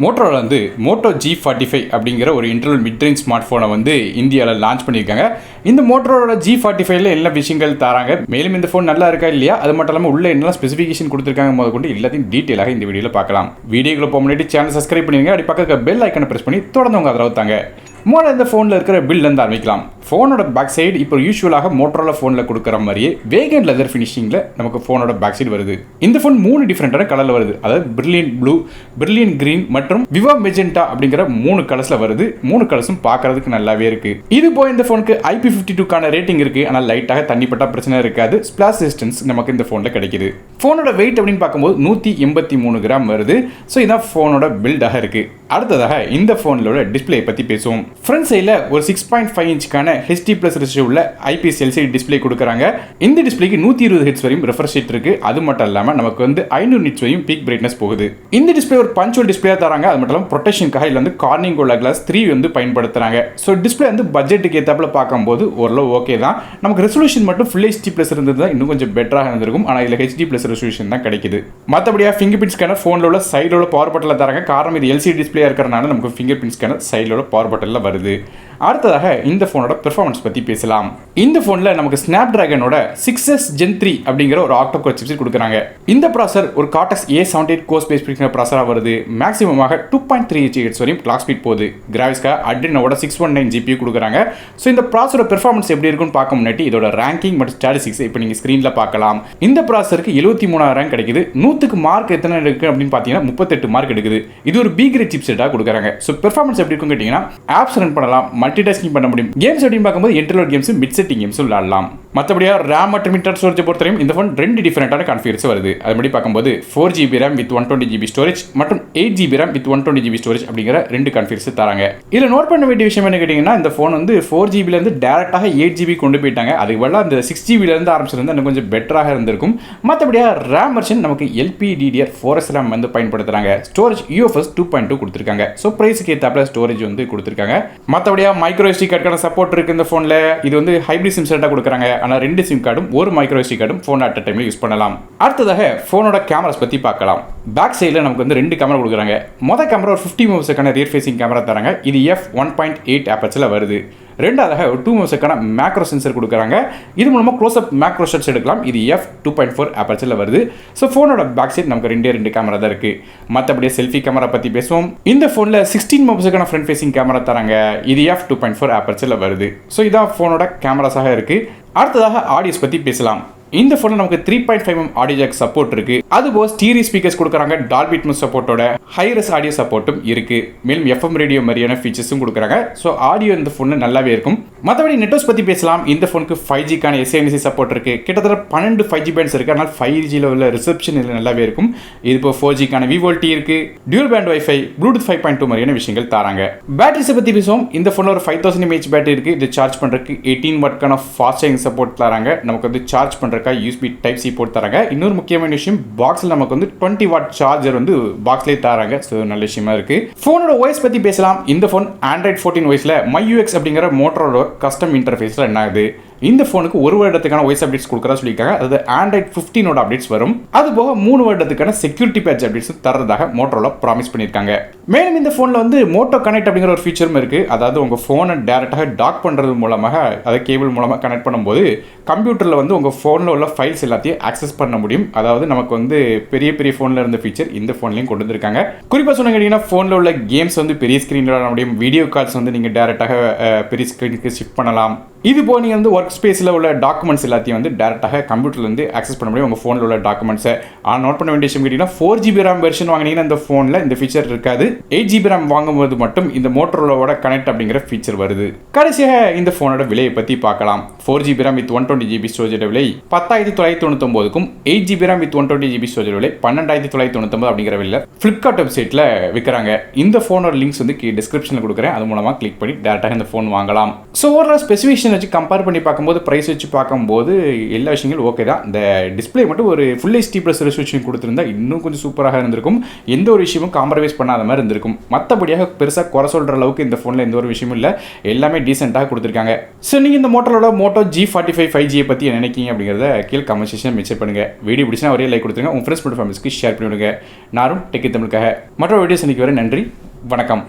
Motorola வந்து Moto G45 அப்படிங்கிற ஒரு இன்டர்னல் மிட் ரேஞ்ச் ஸ்மார்ட் ஃபோனை வந்து இந்தியாவில் லான்ச் பண்ணியிருக்காங்க. இந்த மோட்டோரோலா G45ல எல்லா விஷயங்கள் தராங்க. மேலும் இந்த ஃபோன் நல்லா இருக்கா இல்லையா, அது மட்டும் இல்லாமல் உள்ள என்னெல்லாம் ஸ்பெசிஃபிகேஷன் கொடுத்துருக்காங்க முதல் கொண்டு எல்லாத்தையும் டீட்டெயிலாக இந்த வீடியோவில் பார்க்கலாம். வீடியோக்குள்ள போக முன்னாடி சேனல் சப்ஸ்கிரைப் பண்ணிடுங்க. அப்படி பக்கத்துக்கு பெல் ஐக்கனை ப்ரெஸ் பண்ணி தொடர்ந்து உங்க ஆதரவு தாங்க. முதல்ல இந்த ஃபோனில் இருக்கிற பில்லேருந்து ஆரம்பிக்கலாம். ஃபோனோட பேக் சைடு இப்போ யூஸ்வலாக மோட்டோரோலா ஃபோனில் கொடுக்குற மாதிரியே வேகன் லெதர் ஃபினிஷிங்கில் நமக்கு ஃபோனோட பேக் சைடு வருது. இந்த ஃபோன் 3 டிஃப்ரெண்டான கலரில் வருது. அதாவது பிரில்லியன்ட் ப்ளூ, பிரில்லியன்ட் கிரீன் மற்றும் விவா மெஜெண்டா அப்படிங்கிற 3 கலர்ஸில் வருது. 3 கலர்ஸும் பார்க்கறதுக்கு நல்லாவே இருக்கு. இது போய் இந்த ஃபோனுக்கு IP52க்கான ரேட்டிங் இருக்கு. ஆனால் லைட்டாக தண்ணிப்பட்ட பிரச்சனை இருக்காது. ஸ்பிளாஷ் ரெசிஸ்டன்ஸ் நமக்கு இந்த ஃபோனில் கிடைக்குது. ஃபோனோட வெயிட் அப்படின்னு பார்க்கும்போது 183 கிராம் வருது. ஸோ இதான் ஃபோனோட பில்டாக இருக்கு. அடுத்ததாக இந்த ஃபோனோட டிஸ்பிளே பற்றி பேசுவோம். ஃப்ரண்ட் சைடில் ஒரு 6.5 இன்ச்சுக்கான HD+ ரெசிஸ்டர் உள்ள IPS LCD டிஸ்பிளே கொடுக்குறாங்க. இந்த டிஸ்பிளேக்கு 120 ஹெர்ட்ஸ் வரையும் ரெஃப்ரெஷ் ரேட் இருக்கு. அது மட்டும் இல்லாமல் நமக்கு வந்து 500 நிட்ஸ் வரையும் பீக் பிரைட்னஸ் போகுது. இந்த டிஸ்பிளே ஒரு பஞ்சுவல் டிஸ்பிளே தராங்க. அது மட்டும் இல்லாமல் ப்ரொடெக்ஷனுக்காக இதில் வந்து கார்னிங் கோல்ட் கிளாஸ் 3 வந்து பயன்படுத்துறாங்க. ஸோ டிஸ்பிளே வந்து பட்ஜெட்டுக்கு ஏற்றாப்புல பார்க்கும்போது ஓரளவு ஓகே தான். நமக்கு ரெசல்யூஷன் மட்டும் ஃபுல் HD+ இருந்தது தான் இன்னும் கொஞ்சம் பெட்டராக இருந்திருக்கும். ஆனால் இதில் HD+ ரெசல்யூஷன் தான் கிடைக்குது. மற்றபடியாக ஃபிங்கர் பிரிண்ட் ஸ்கேனர் ஃபோனில் உள்ள சைடில் உள்ள பவர் பட்டனில் தராங்க. காரணம் இது LCD டிஸ்பிளே இருக்கிறனால நமக்கு ஃபிங்கர் பிரிண்ட் ஸ்கேனர் சைடில் உள்ள பவர் பட்டனில் வருது. அடுத்ததாக இந்த ஃபோனோட பெர்ஃபார்மன்ஸ் பற்றி பேசலாம். இந்த ஃபோனில் நமக்கு ஸ்னாப்டிராகனோட 6S Gen 3 அப்படிங்கிற ஒரு ஆக்டோகோர் சிப்செட் கொடுக்குறாங்க. இந்த ப்ராசர் ஒரு கார்டெக்ஸ் A78 கோர் ஸ்பேஸ் ப்ராசராக வருது. மேக்ஸிமமாக 2.3 GHz வரையும் கிளாக் ஸ்பீட் போகுது. கிராஃபிக்ஸ்க்காக அட்ரினோட 619 GPU கொடுக்குறாங்க. ஸோ இந்த ப்ராசரோட பெர்ஃபார்மன்ஸ் எப்படி இருக்குன்னு பார்க்க முன்னாடி இதோட ரேங்கிங் மற்றும் ஸ்டாட்டிஸ்டிக்ஸ் இப்போ நீங்கள் ஸ்க்ரீனில் பார்க்கலாம். இந்த ப்ராசருக்கு 73 ரேங்க் கிடைக்குது. 100க்கு மார்க் எத்தனை இருக்குது அப்படின்னு பார்த்தீங்கன்னா 38 மார்க் எடுக்குது. இது ஒரு பி கிரேட் சிப்செட்டாக கொடுக்குறாங்க. ஸோ பெர்ஃபார்மன்ஸ் எப்படி இருக்குன்னு கேட்டிங்கன்னா ஆப்ஸ் ரன் பண்ணலாம், மல்டிடாஸ்கிங் பண்ண முடியும். கேம்ஸ் அப்படின்னு பார்க்கும்போது entry games, mid setting games விளையாடலாம். மற்றபடியாக ரேம் மற்றும் இன்டர்னல் ஸ்டோரேஜ் பொறுத்தவரையும் இந்த ஃபோன் 2 டிஃபரெண்டான கான்ஃபிகரேஷன் வருது. அதுபடி பார்க்கும்போது 4GB RAM with 120GB storage மற்றும் 8GB RAM with 120GB storage அப்படிங்கிற 2 கான்ஃபிகரேஷன் தராங்க. இதில் நோட் பண்ண வேண்டிய விஷயம் என்ன கேட்டிங்கன்னா, இந்த ஃபோன் வந்து 4GB டேரெக்டாக 8GB கொண்டு போயிட்டாங்க. அதுக்கு பதிலாக அந்த 6GB ஆரம்பிச்சிருந்தா இன்னும் கொஞ்சம் பெட்டராக இருந்திருக்கும். மற்றபடியாக ரேம் வெர்ஷன் நமக்கு LPDDR4S RAM வந்து பயன்படுத்துகிறாங்க. ஸ்டோரேஜ் UFS 2.2 கொடுத்துருக்காங்க. ஸோ ப்ரைஸுக்கு ஏற்றாப்புல ஸ்டோரேஜ் வந்து கொடுத்துருக்காங்க. மற்றபடியாக மைக்ரோ SD கார்டுக்கான சப்போர்ட் இருக்குது இந்த ஃபோனில். இது வந்து ஹைப்ரிட் சிம் செட்டாக கொடுக்குறாங்க. ஆனால் 2 சிம் கார்டும் ஒரு மைக்ரோ SD கார்டும் ஃபோன் அட் டைமில் யூஸ் பண்ணலாம். அடுத்ததாக ஃபோனோட கேமராஸ் பற்றி பார்க்கலாம். பேக் சைடில் நமக்கு வந்து 2 கேமரா கொடுக்குறாங்க. மொதல் கேமரா ஒரு 50 மெகாபிக்சலுக்கான ரியர் ஃபேசிங் கேமரா தராங்க. இது f1.8 ஆப்பர்ச்சரில் வருது. ரெண்டாவதாக ஒரு 2 மெகாபிக்சலுக்கான மேக்ரோ சென்சர் கொடுக்குறாங்க. இது மூலமாக க்ளோஸ்அப் மேக்ரோ ஷாட்ஸ் எடுக்கலாம். இது f2.4 ஆப்பர்ச்சரில் வருது. ஸோ ஃபோனோட பேக் சைட் நமக்கு 2 கேமரா தான் இருக்குது. மற்றபடியே செல்ஃபி கேமரா பற்றி பேசுவோம். இந்த ஃபோனில் 16 மெகாபிக்சலுக்கான ஃப்ரண்ட் ஃபேசிங் கேமரா தராங்க. இது f2.4 ஆப்பர்ச்சரில் வருது. ஸோ இதான் ஃபோனோட கேமராஸாக இருக்குது. அடுத்ததாக ஆடியோஸ் பற்றி பேசலாம். இந்த ஃபோனில் நமக்கு 3.5mm ஆடியோ ஜாக் சப்போர்ட் இருக்கு. அதுபோல் ஸ்டீரியோ ஸ்பீக்கர்ஸ் கொடுக்குறாங்க. டால்பி அட்மாஸ் சப்போர்ட்டோட ஹைரஸ் ஆடியோ சப்போர்ட்டும் இருக்கு. மேலும் FM ரேடியோ மாதிரியான ஃபீச்சர்ஸும் கொடுக்குறாங்க. ஸோ ஆடியோ இந்த ஃபோனில் நல்லாவே இருக்கும். மற்றபடி நெட்வொர்க்ஸ் பற்றி பேசலாம். இந்த ஃபோனுக்கு 5Gக்கான SANC சப்போர்ட் இருக்கு. கிட்டத்தட்ட 12 5G பேண்ட்ஸ் இருக்கு. அதனால் 5Gயில் உள்ள ரிசப்ஷன் இதில் நல்லாவே இருக்கும். இது இப்போ 4Gக்கான VoLTE இருக்கு. டியூல் பேண்ட் வைஃபை, ப்ளூடூத் 5.2 மாதிரியான விஷயங்கள் தராங்க. பேட்டரிஸை பற்றி பேசுவோம். இந்த ஃபோனில் ஒரு 5000 mAh பேட்டரி இருக்கு. இது சார்ஜ் பண்ணுறதுக்கு 18 வாட்க்கான ஃபாஸ்ட் சார்ஜிங் சப்போர்ட் தராங்க. நமக்கு வந்து சார்ஜ் பண்ணுற USB Type-C போர்ட் தராங்க. இன்னொரு முக்கியமான விஷயம், பாக்ஸில் நமக்கு வந்து 20 வாட் சார்ஜர் வந்து பாக்ஸ்லேயே தராங்க. ஸோ நல்ல விஷயமா இருக்கு. ஃபோனோட OS பற்றி பேசலாம். இந்த ஃபோன் Android 14 OSல MyUX அப்படிங்கிற மோட்டரோட கஸ்டம் இன்டர்ஃபேஸில் என்ன ஆகுது. இந்த ஃபோனுக்கு 1 வருடத்துக்கான OS அப்டேட்ஸ் கொடுக்குறதா சொல்லியிருக்காங்க. அதாவது Android 15 அப்டேட்ஸ் வரும். அது போக 3 வருடத்துக்கான செக்யூரிட்டி பேட்ச் அப்டேட்ஸ் தரதாக மோட்டரோலா ப்ராமிஸ் பண்ணியிருக்காங்க. மேலும் இந்த ஃபோனில் வந்து மோட்டோ கனெக்ட் அப்படிங்கிற ஒரு ஃபீச்சரும் இருக்குது. அதாவது உங்கள் ஃபோனை டேரெக்டாக டாக் பண்ணுறது மூலமாக, அதை கேபிள் மூலமாக கனெக்ட் பண்ணும்போது கம்ப்யூட்டரில் வந்து உங்கள் ஃபோனில் உள்ள ஃபைல்ஸ் எல்லாத்தையும் ஆக்சஸ் பண்ண முடியும். அதாவது நமக்கு வந்து பெரிய பெரிய ஃபோனில் இருந்த ஃபீச்சர் இந்த ஃபோன்லையும் கொண்டு வந்திருக்காங்க. குறிப்பாக சொன்ன கேட்டிங்கன்னா ஃபோனில் உள்ள கேம்ஸ் வந்து பெரிய ஸ்க்ரீனில் விளாட முடியும். வீடியோ கால்ஸ் வந்து நீங்கள் டேரெக்டாக பெரிய ஸ்க்ரீனுக்கு ஷிஃப்ட் பண்ணலாம். இது போல் நீங்கள் வந்து ஒர்க் ஸ்பேஸில் உள்ள டாக்குமெண்ட்ஸ் எல்லாத்தையும் வந்து டேரெக்டாக கம்ப்யூட்டர்லேருந்து ஆக்சஸ் பண்ண முடியும் உங்கள் ஃபோனில் உள்ள டாக்குமெண்ட்ஸை. ஆனால் நோட் பண்ண வேண்டிய விஷயம் கேட்டிங்கன்னா 4GB RAM வெர்ஷன் வாங்கினீங்கன்னா இந்த ஃபோனில் இந்த ஃபீச்சர் இருக்காது. 8GB RAM வாங்கும்போது மட்டும் இந்த மோட்டரோலாவோட கனெக்ட் அப்படிங்கிற ஃபீச்சர் வருது. கடைசியாக இந்த ஃபோனோட விலையை பற்றி பார்க்கலாம். 4GB RAM வித் 120GB ஸ்டோரேஜோட விலை 10,999க்கும் 8GB RAM வித் 120GB ஸ்டோரேஜோட விலை 12,999 அப்படிங்கிற விலையில் ஃப்ளிப்கார்ட் வெப்சைட்டில் விற்கிறாங்க. இந்த ஃபோனோட லிங்க்ஸ் வந்து டிஸ்கிரிப்ஷனில் கொடுக்குறேன். அது மூலமாக கிளிக் பண்ணி டேரெக்டாக இந்த ஃபோன் வாங்கலாம். ஸோ ஒரு ஸ்பெசிஃபிகேஷன் வச்சு கம்பேர் பண்ணி பார்க்கும்போது, பிரைஸ் வச்சு பார்க்கும்போது எல்லா விஷயங்களும் ஓகே தான். இந்த டிஸ்பிளே மட்டும் ஒரு ஃபுல் HD+ ரெசல்யூஷன் கொடுத்துருந்தா இன்னும் கொஞ்சம் சூப்பராக இருந்திருக்கும். எந்த ஒரு விஷயமும் காம்ப்ரமைஸ் பண்ணாத மாதிரி இருந்திருக்கும். மற்றபடியாக பெருசாக குறை சொல்கிற அளவுக்கு இந்த ஃபோனில் எந்த ஒரு விஷயமும் இல்லை, எல்லாமே டீசெண்டாக கொடுத்துருக்காங்க. ஸோ நீங்கள் இந்த Motorola Moto G45 5G பற்றி என்ன நினைக்கிங்க அப்படிங்கிறத கீழே கமெண்ட் செக்ஷன் மென்ஷன் பண்ணுங்கள். வீடியோ பிடிச்சினா ஒரே லைக் கொடுத்துருங்க, உங்கள் ஃப்ரெண்ட்ஸ் மற்றும் ஃபேமிலிஸ்க்கு ஷேர் பண்ணிவிடுங்க. நானும் டெக்கி தமிழுக்காக மற்ற வீடியோஸ் இன்னைக்கு வரை நன்றி, வணக்கம்.